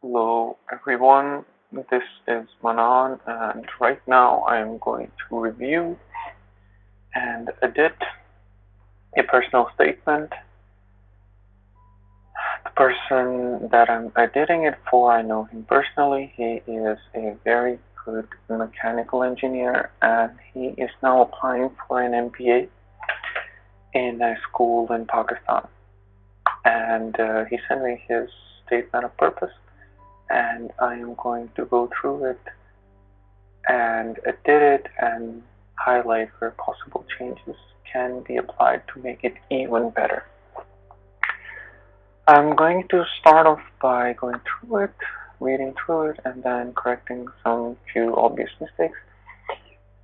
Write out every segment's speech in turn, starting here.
Hello everyone, this is Manan, and right now I am going to review and edit a personal statement. The person that I'm editing it for, I know him personally. He is a very good mechanical engineer and he is now applying for an MBA in a school in Pakistan. And he sent me his statement of purpose, and I am going to go through it and edit it and highlight where possible changes can be applied to make it even better. I'm going to start off by going through it, reading through it, and then correcting some few obvious mistakes.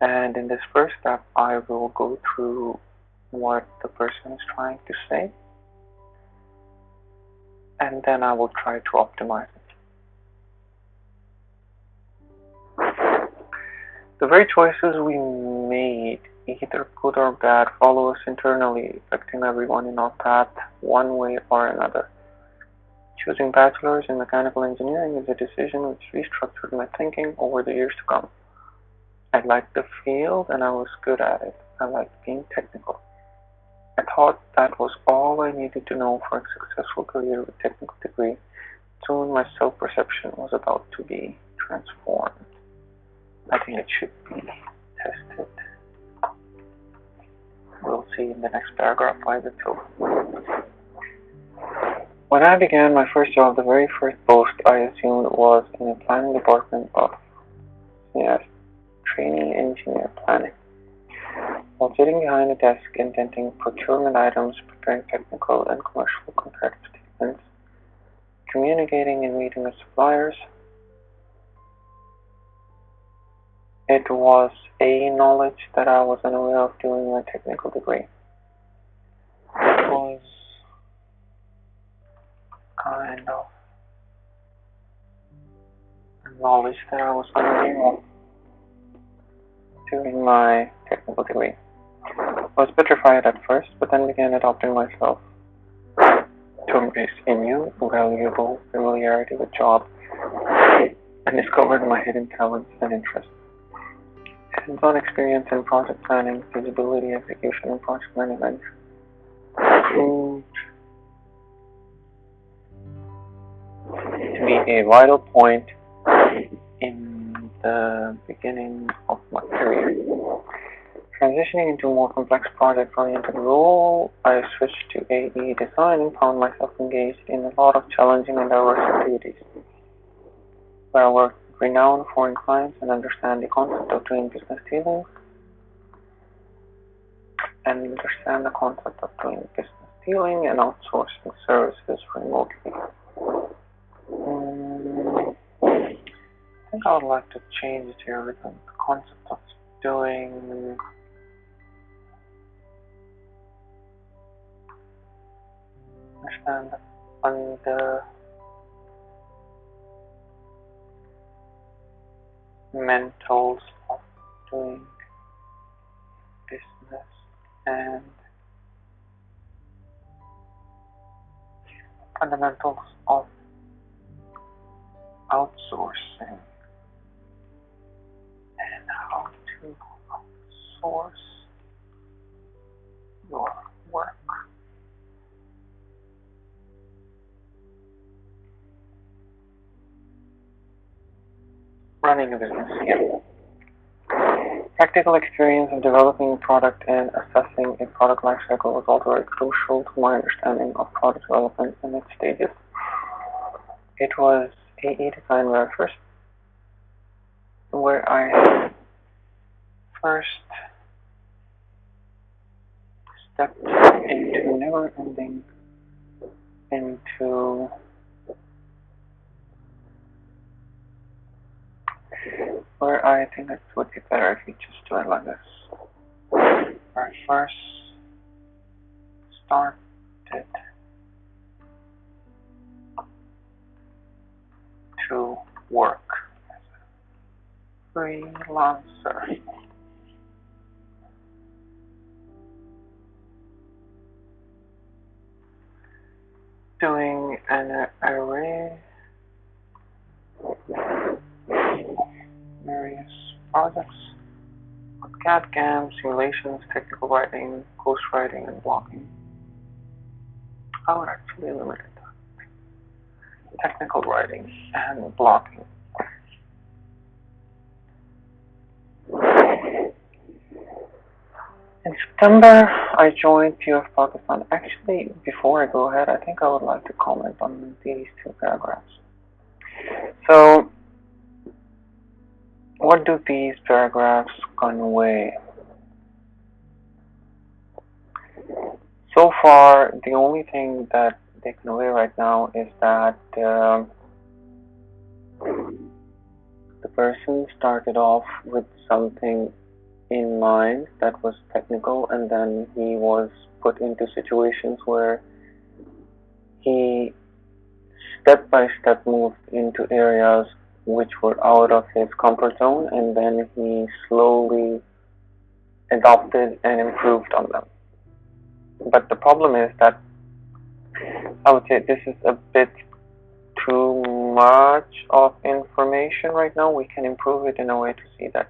And in this first step, I will go through what the person is trying to say, and then I will try to optimize it. The very choices we made, either good or bad, follow us internally, affecting everyone in our path one way or another. Choosing bachelor's in mechanical engineering is a decision which restructured my thinking over the years to come. I liked the field and I was good at it. I liked being technical. I thought that was all I needed to know for a successful career with a technical degree. Soon my self-perception was about to be transformed. I think it should be tested. We'll see in the next paragraph why that's over. When I began my first job, the very first post I assumed was in the planning department of trainee engineer planning. While sitting behind a desk indenting procurement items, preparing technical and commercial comparative statements, communicating and meeting with suppliers, it was a knowledge that I was unaware of during my technical degree. It was kind of knowledge that I was unaware of during my technical degree. I was petrified at first, but then began adopting myself to embrace a new, valuable familiarity with job and discovered my hidden talents and interests. Hands-on experience in project planning, feasibility, execution, and project management proved to be a vital point in the beginning of my career. Transitioning into a more complex project-oriented role, I switched to AE design and found myself engaged in a lot of challenging and diverse activities, where I worked with renowned foreign clients and understand the concept of doing business dealing and outsourcing services remotely. I think I would like to change it here with the concept of doing understand the fundamentals of doing business and fundamentals of outsourcing and how to outsource your work. Running a business here. Practical experience in developing a product and assessing a product lifecycle was also very crucial to my understanding of product development and its stages. It was AE design where I first stepped into never-ending into where I think it would be better if you just do it like this. Where I first started to work as a freelancer. Doing an array projects on CAD/CAM, simulations, technical writing, ghostwriting, and blocking. I would actually limit it to technical writing and blocking. In September, I joined PUF Pakistan. Actually, before I go ahead, I think I would like to comment on these two paragraphs. So, what do these paragraphs convey? So far, the only thing that they convey right now is that the person started off with something in mind that was technical, and then he was put into situations where he step by step moved into areas which were out of his comfort zone, and then he slowly adopted and improved on them. But the problem is that I would say this is a bit too much of information right now. We can improve it in a way to see that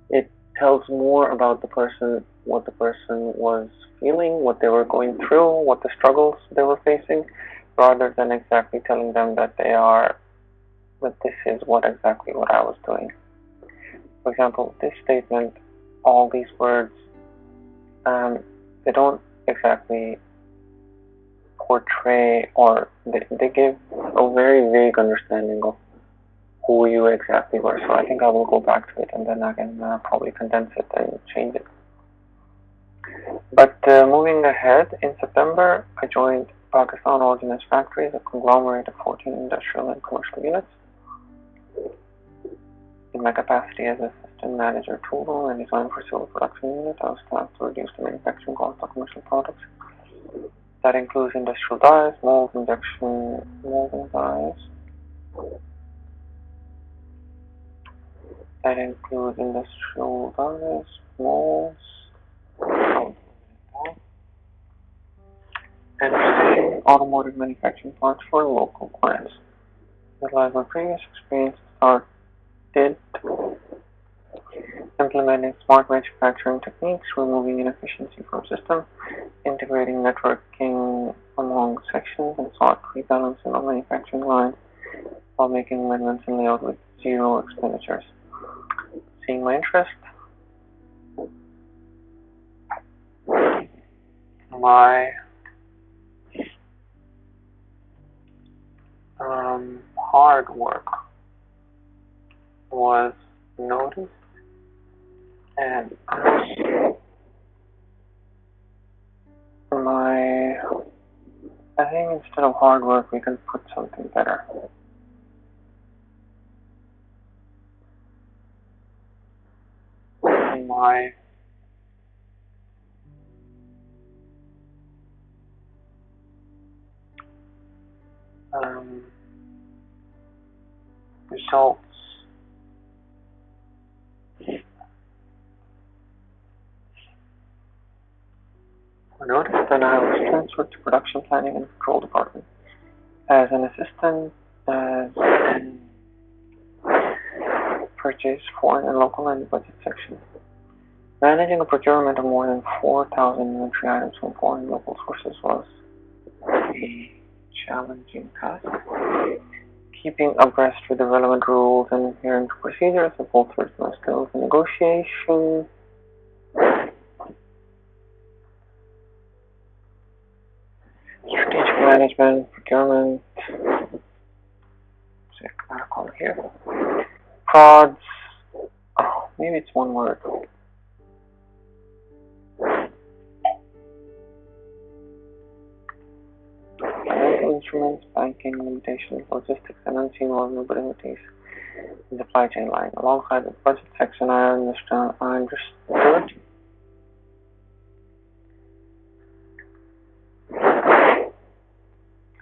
it tells more about the person, what the person was feeling, what they were going through, what the struggles they were facing, rather than exactly telling them that this is exactly what I was doing. For example, this statement, all these words, they don't exactly portray, or they give a very vague understanding of who you exactly were. So I think I will go back to it, and then I can probably condense it and change it. But moving ahead, in September, I joined Pakistan Ordnance Factories, a conglomerate of 14 industrial and commercial units. In my capacity as assistant manager tool room and design for civil production unit, I was tasked to reduce the manufacturing cost of commercial products. That includes industrial dyes, molds, injection molding dyes. That includes industrial dyes, molds, and automotive manufacturing parts for local clients. Utilized my previous experience, started implementing smart manufacturing techniques, removing inefficiency from systems, integrating networking among sections, and sought rebalancing of manufacturing lines while making amendments in layout with zero expenditures. Seeing my interest, my hard work was noticed, and I think instead of hard work, we can put something better. My results were noticed, and I was transferred to production planning and control department as an assistant in purchase, foreign and local, and budget section. Managing a procurement of more than 4,000 military items from foreign and local sources was a challenging task. Keeping abreast with the relevant rules and adhering to procedures have bolstered my skills in negotiation. Strategic management, procurement, here. Frauds, maybe it's one word. Financial instruments, banking, limitations, logistics, and unseen vulnerabilities in the supply chain line. Alongside the budget section, I understood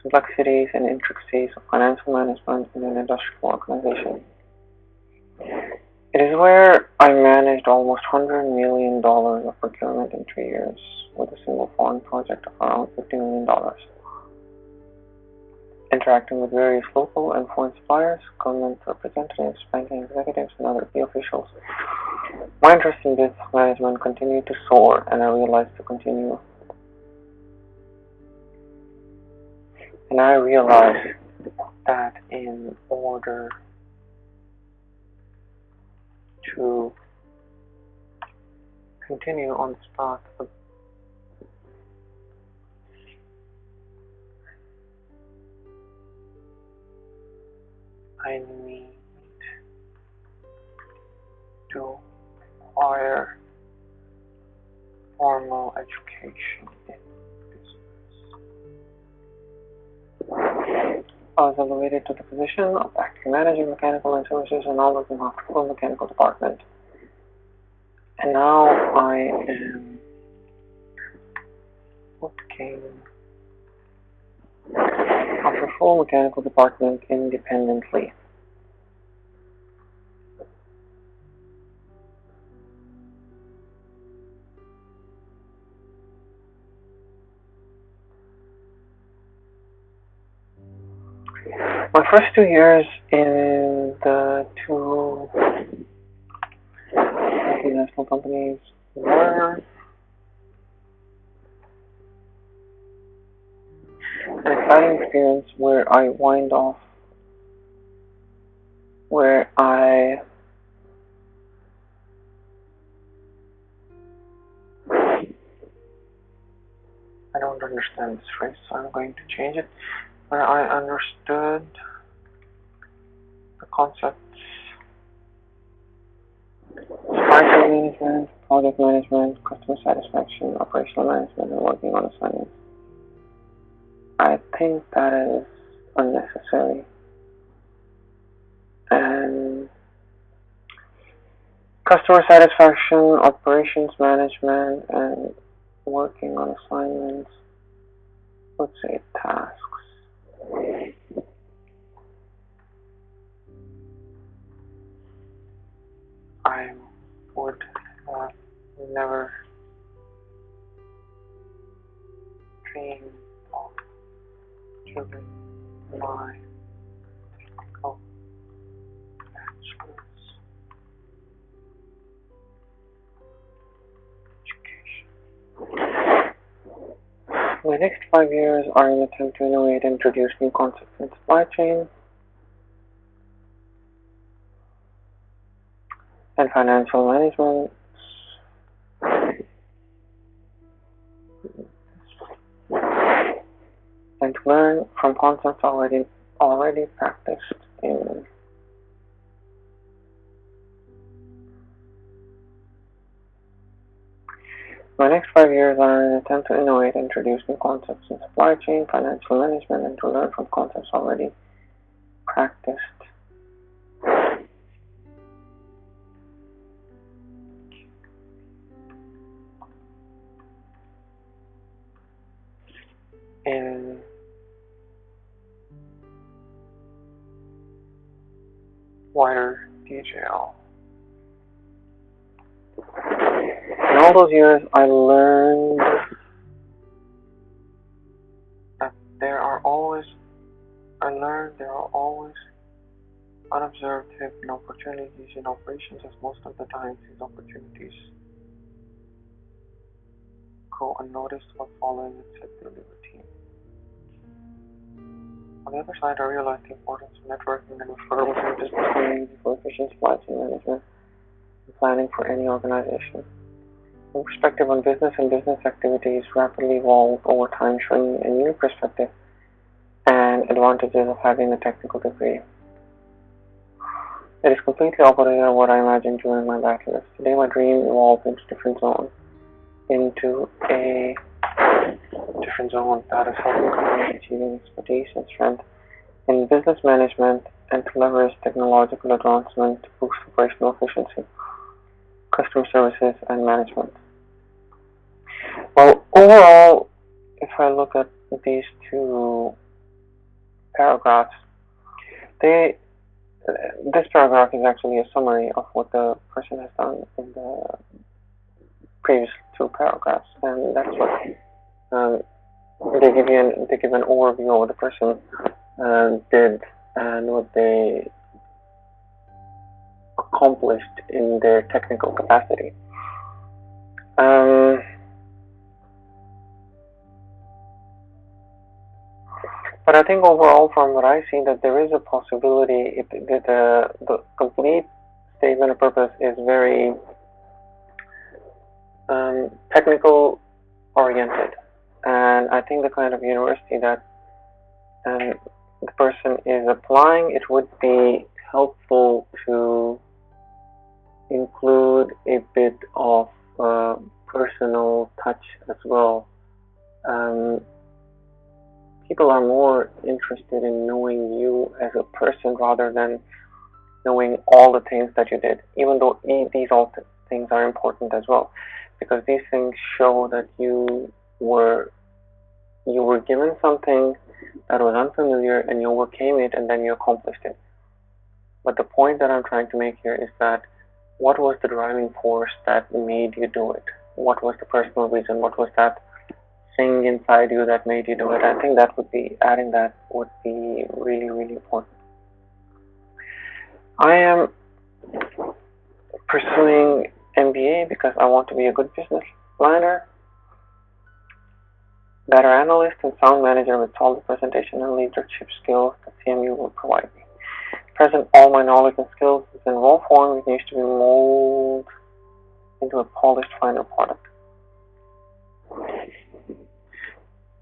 complexities and intricacies of financial management in an industrial organization. It is where I managed almost $100 million of procurement in 3 years with a single foreign project of around $50 million. interacting with various local and foreign suppliers, government representatives, banking executives, and other key officials. My interest in business management continued to soar, and I realized that in order to continue on this path, I need to acquire formal education in business. I was elevated to the position of acting managing mechanical and services and all looking after full mechanical department. And now I am looking after full mechanical department independently. My first 2 years in the two multinational companies were an exciting experience where I don't understand this phrase, so I'm going to change it, where I understood the concepts supply chain management, project management, customer satisfaction, operational management, and working on assignments. I think that is unnecessary. And customer satisfaction, operations management, and working on assignments, let's say tasks. I would have never dreamed of choosing my bachelor's education. My next 5 years are an attempt to innovate and introduce new concepts in supply chain and financial management, and to learn from concepts already practiced in my next 5 years are an attempt to innovate and introduce new concepts in supply chain, financial management, and to learn from concepts already practiced in wider detail. In all those years, I learned that there are always unobserved hidden opportunities in operations, as most of the time these opportunities go unnoticed or fall in with set daily routine. On the other side, I realized the importance of networking and referrals in business community for efficient supply chain management and planning for any organization. My perspective on business and business activities rapidly evolved over time, showing a new perspective and advantages of having a technical degree. It is completely opposite of what I imagined during my bachelor's. Today, my dream evolved into a different zone that is helping companies achieving expertise and strength in business management and to leverage technological advancement to boost operational efficiency, customer services, and management. Well, overall, if I look at these two paragraphs, this paragraph is actually a summary of what the person has done in the previous two paragraphs, and that's what they give an overview of the person did and what they accomplished in their technical capacity. But I think overall, from what I see, that there is a possibility that the complete statement of purpose is very technical oriented, and I think the kind of university that the person is applying, it would be helpful to include a bit of personal touch as well. People are more interested in knowing you as a person rather than knowing all the things that you did, even though these all things are important as well, because these things show that you were given something that was unfamiliar and you overcame it and then you accomplished it. But the point that I'm trying to make here is that what was the driving force that made you do it? What was the personal reason? What was that thing inside you that made you do it? I think that would be, adding that would be really, really important. I am pursuing MBA because I want to be a good business planner, better analyst, and sound manager with solid presentation and leadership skills that CMU will provide me. Present, all my knowledge and skills is in raw form. It needs to be molded into a polished final product.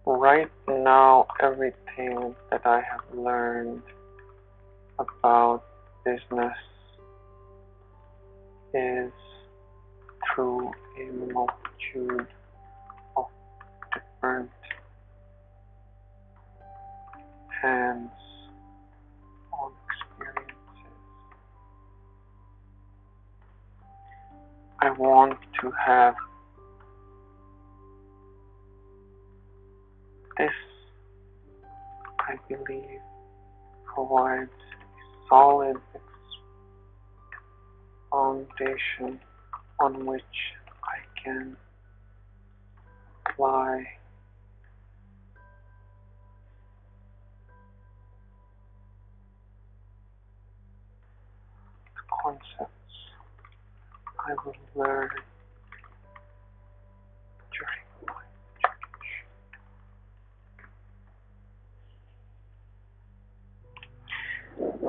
Right now, everything that I have learned about business is through a multitude of different hands-on experiences. I want to have this, I believe, provides a solid foundation on which I can apply the concepts I will learn during my journey.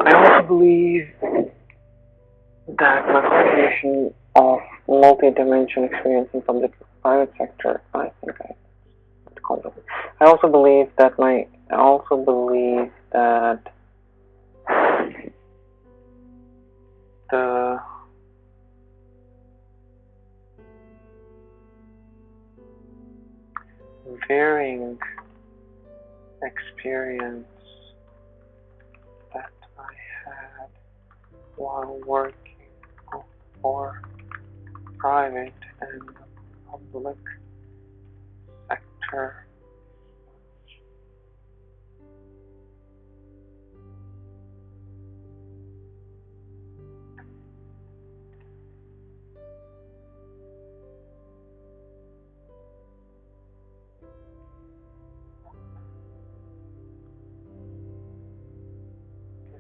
I also believe that my combination of multi-dimension experience in public and private sector, I think I also believe that the varying experience that I had while working for private and public sector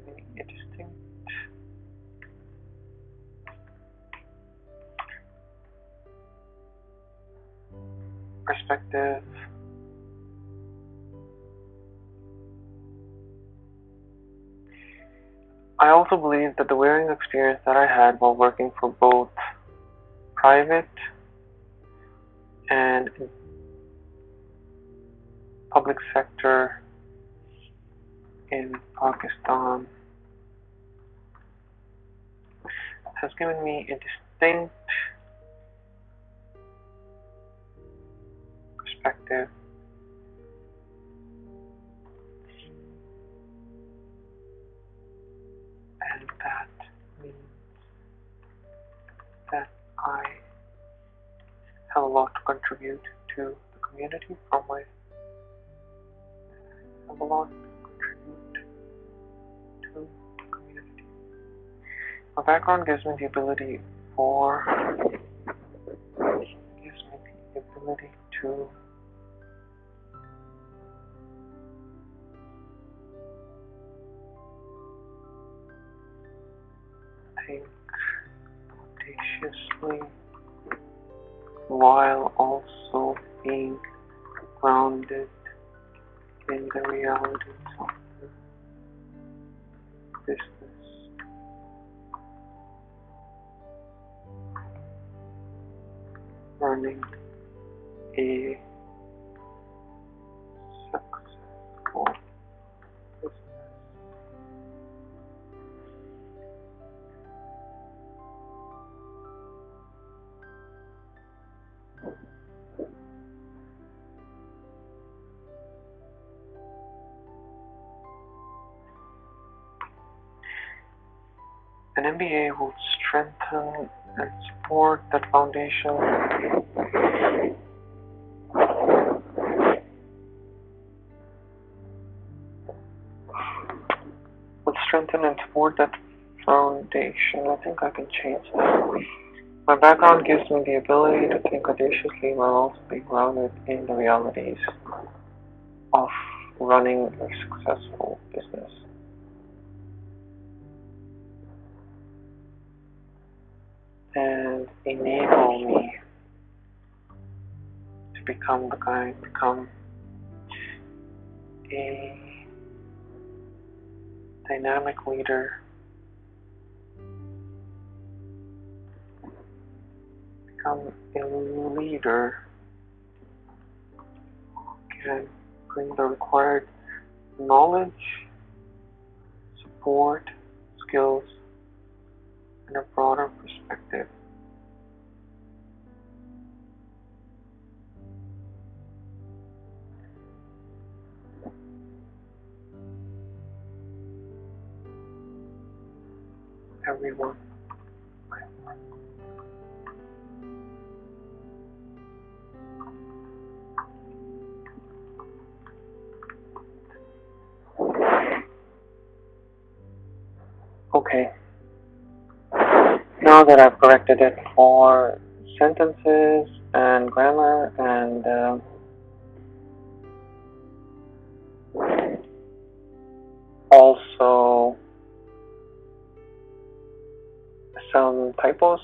giving a distinct perspective I also believe that the varying experience that I had while working for both private and public sector in Pakistan has given me a distinct perspective and that means that I have a lot to contribute to the community from my have a lot to contribute to the community. My background gives me the ability to think audaciously while also being grounded in the realities of the business. Running a successful business. An MBA would strengthen and support that foundation. Would strengthen and support that foundation. I think I can change that. My background gives me the ability to think audaciously while also being grounded in the realities of running a successful business. And enable me to become a dynamic leader, become a leader who can bring the required knowledge, support, skills, and a broader perspective. Everyone. Okay. Now that I've corrected it for sentences and grammar and also some typos,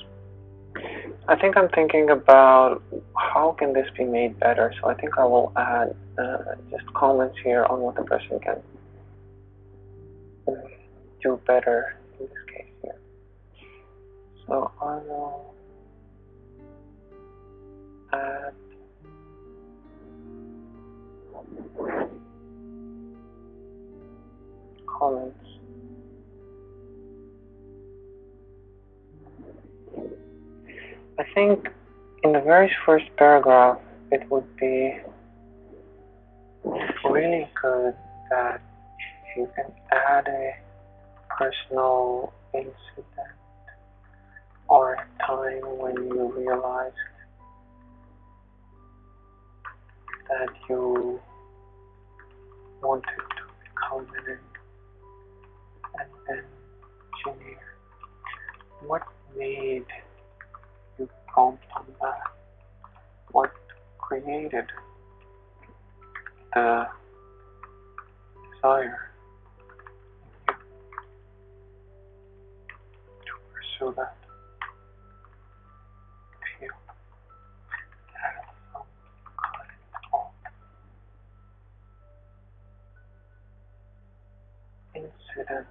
I think I'm thinking about how can this be made better. So I think I will add just comments here on what the person can do better in this case here. So I will add comments. I think in the very first paragraph it would be really good that you can add a personal incident or a time when you realized that you wanted to become an engineer. What made you prompt on that? What created the desire to pursue that field? That is some kind of incident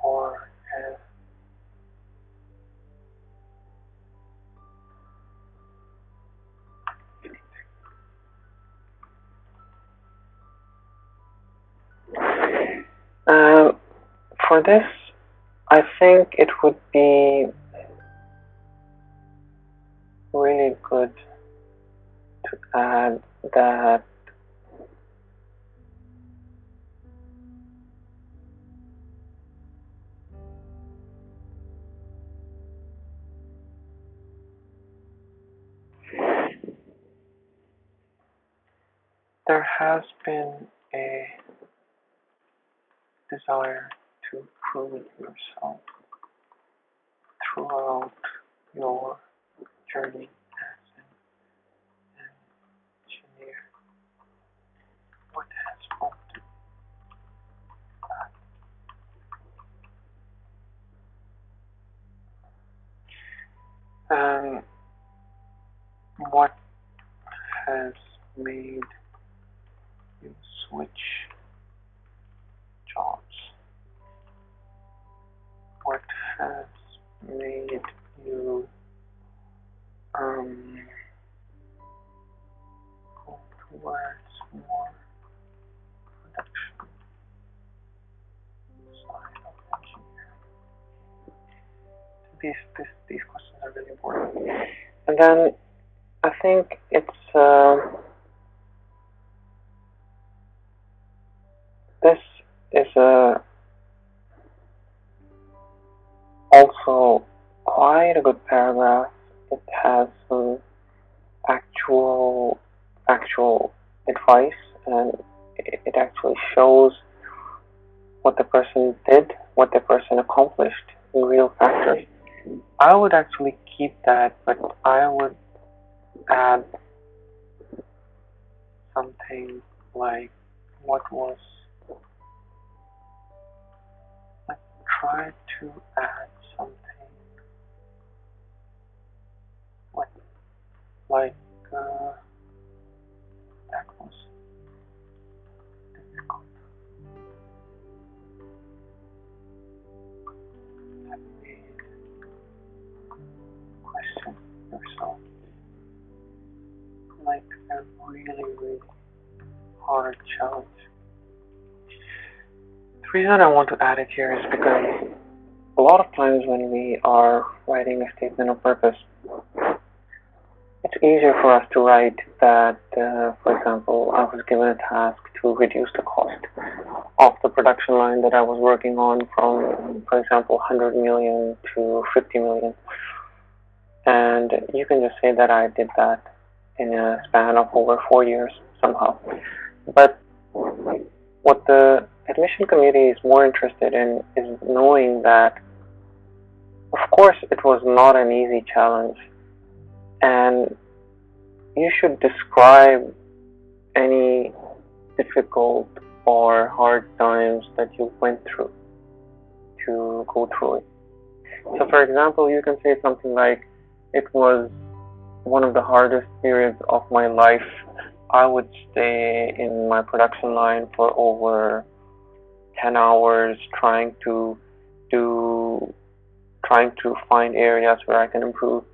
or for this, I think it would be really good to add that there has been a desire to prove yourself throughout your journey as an engineer. What has prompted that? made you switch jobs? What has made you go towards more production side of engineering? These questions are really important. And then I think it's this is also quite a good paragraph. It has some actual advice, and it actually shows what the person did, what the person accomplished in real factors. I would actually keep that, but I would add something like what was, like, try to add something like that was difficult. That made question yourself, like a really hard challenge. The reason I want to add it here is because a lot of times when we are writing a statement of purpose, it's easier for us to write that, for example, I was given a task to reduce the cost of the production line that I was working on from, for example, 100 million to 50 million. And you can just say that I did that in a span of over 4 years somehow. But what the admission committee is more interested in is knowing that, of course, it was not an easy challenge, and you should describe any difficult or hard times that you went through to go through it. So, for example, you can say something like, it was one of the hardest periods of my life. I would stay in my production line for over 10 hours trying to find areas where I can improve.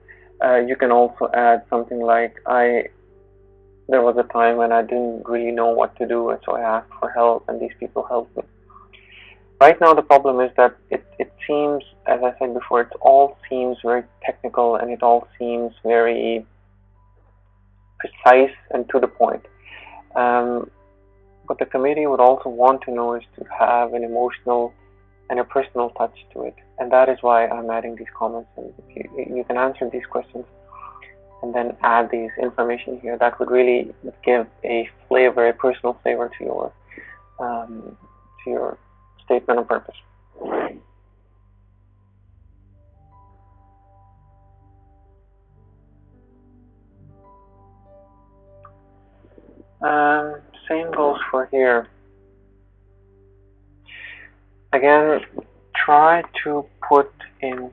You can also add something like, there was a time when I didn't really know what to do, and so I asked for help, and these people helped me. Right now the problem is that it seems, as I said before, it all seems very technical, and it all seems very precise and to the point. What the committee would also want to know is to have an emotional and a personal touch to it, and that is why I'm adding these comments. And if you can answer these questions and then add these information here, that would really give a flavor, a personal flavor to your statement of purpose. Same goes for here. Again, try to put in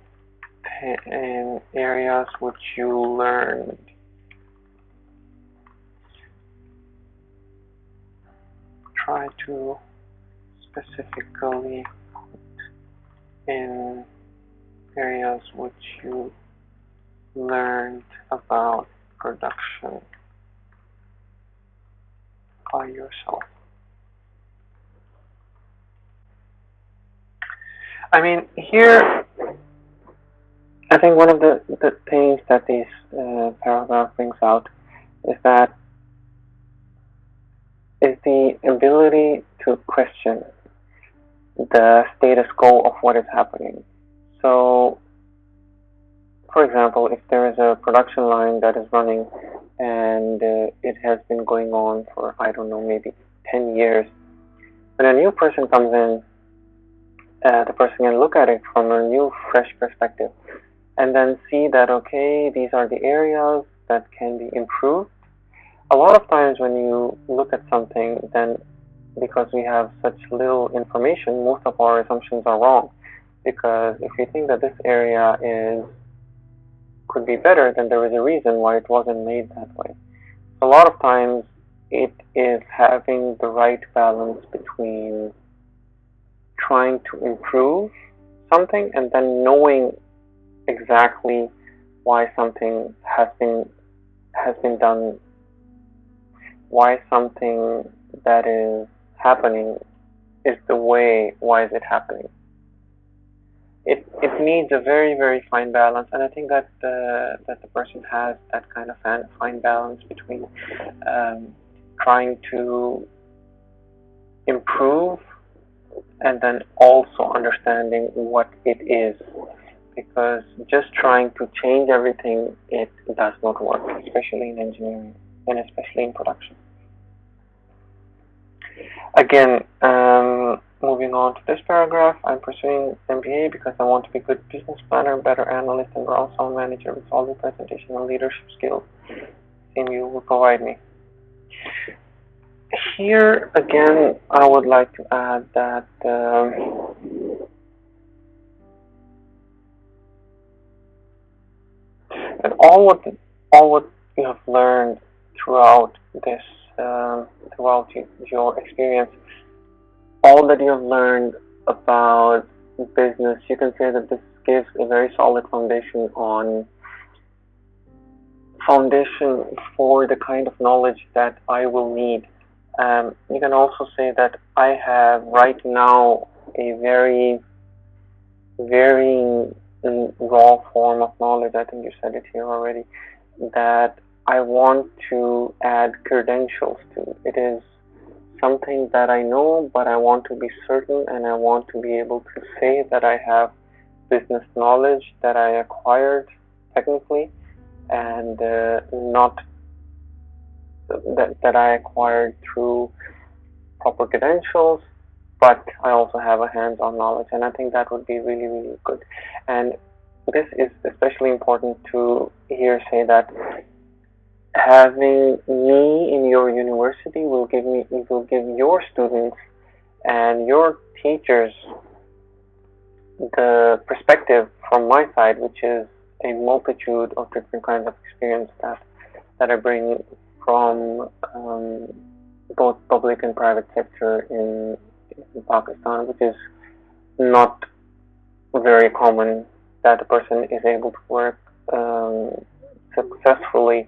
areas which you learned. Try to specifically put in areas which you learned about production by yourself. I mean, here, I think one of the things that this paragraph brings out is the ability to question the status quo of what is happening. So, for example, if there is a production line that is running and it has been going on for, I don't know, maybe 10 years, when a new person comes in, the person can look at it from a new, fresh perspective and then see that, okay, these are the areas that can be improved. A lot of times when you look at something, then because we have such little information, most of our assumptions are wrong. Because if you think that this area could be better, then there is a reason why it wasn't made that way. A lot of times it is having the right balance between trying to improve something and then knowing exactly why something has been done, why something that is happening is the way, why is it happening. It needs a very fine balance, and I think that the person has that kind of fine balance between um, trying to improve and then also understanding what it is, because just trying to change everything, it does not work, especially in engineering and especially in production. Again, moving on to this paragraph, I'm pursuing MBA because I want to be a good business planner, better analyst, and also manager with solid presentation and leadership skills. CMU will provide me. Here again, I would like to add that that all what you have learned throughout this throughout your experience, all that you have learned about business, you can say that this gives a very solid foundation for the kind of knowledge that I will need. You can also say that I have right now a very raw form of knowledge. I think you said it here already, that I want to add credentials to. It is something that I know, but I want to be certain and I want to be able to say that I have business knowledge that I acquired technically, and not that I acquired through proper credentials, but I also have a hands-on knowledge, and I think that would be really good. And this is especially important to here say that having me in your university will give your students and your teachers the perspective from my side, which is a multitude of different kinds of experience that I bring from both public and private sector in Pakistan, which is not very common that a person is able to work successfully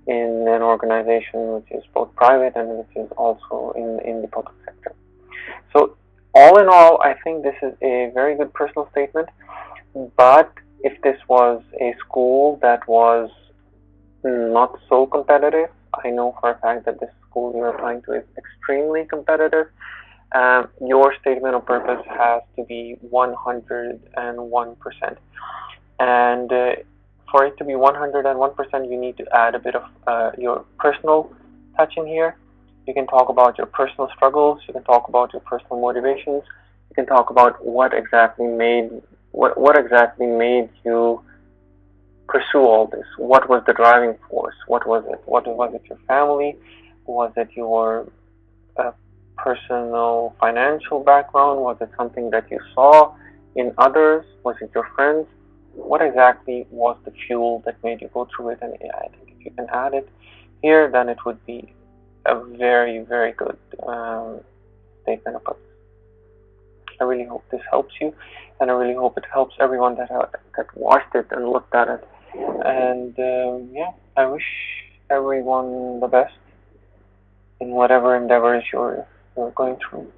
in an organization which is both private and which is also in the public sector. So all in all, I think this is a very good personal statement, but if this was a school that was not so competitive, I know for a fact that this school you're applying to is extremely competitive. Your statement of purpose has to be 101%. And for it to be 101%, you need to add a bit of your personal touch in here. You can talk about your personal struggles. You can talk about your personal motivations. You can talk about what exactly made you pursue all this. What was the driving force? What was it? Was it your family? Was it your personal financial background? Was it something that you saw in others? Was it your friends? What exactly was the fuel that made you go through it? And I think if you can add it here, then it would be a very good statement of purpose. I really hope this helps you, and I really hope it helps everyone that watched it and looked at it. And yeah, I wish everyone the best in whatever endeavors you're going through.